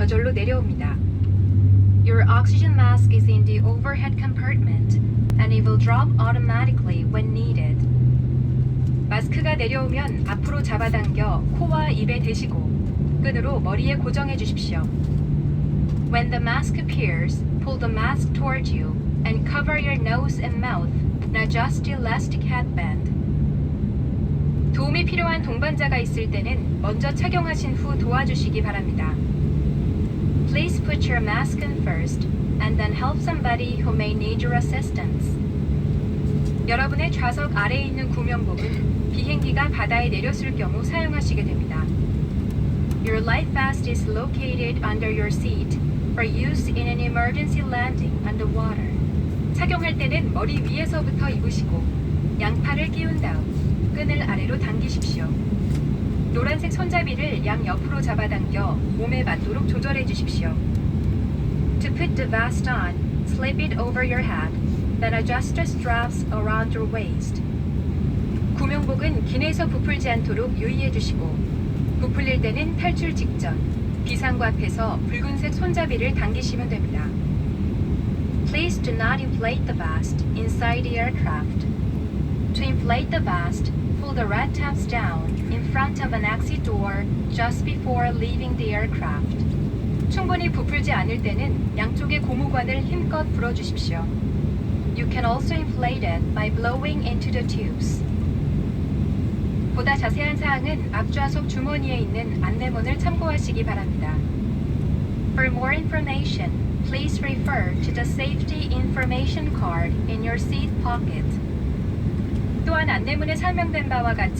저절로 내려옵니다. Your oxygen mask is in the overhead compartment and it will drop automatically when needed. 마스크가 내려오면 앞으로 잡아당겨 코와 입에 대시고 끈으로 머리에 고정해 주십시오. When the mask appears, pull the mask toward you and cover your nose and mouth and adjust the elastic headband. 도움이 필요한 동반자가 있을 때는 먼저 착용하신 후 도와주시기 바랍니다. Please put your mask on first and then help somebody who may need your assistance. 여러분의 좌석 아래에 있는 구명복은 비행기가 바다에 내렸을 경우 사용하시게 됩니다. Your life vest is located under your seat for use in an emergency landing underwater. 착용할 때는 머리 위에서부터 입으시고 양팔을 끼운 다음 끈을 아래로 당기십시오. 노란색 손잡이를 양 옆으로 잡아당겨 몸에 맞도록 조절해 주십시오. To put the vest on, slip it over your head, then adjust the straps around your waist. 구명복은 기내에서 부풀지 않도록 유의해 주시고 부풀릴 때는 탈출 직전 비상구 앞에서 붉은색 손잡이를 당기시면 됩니다. Please do not inflate the vest inside the aircraft. To inflate the vest, pull the red tabs down in front of an exit door just before leaving the aircraft. 충분히 부풀지 않을 때는 양쪽의 고무관을 힘껏 불어주십시오. You can also inflate it by blowing into the tubes. 보다 자세한 사항은 앞좌석 주머니에 있는 안내문을 참고하시기 바랍니다. For more information, please refer to the safety information card in your seat pocket. 또한 안내문에 설명된 바와 같이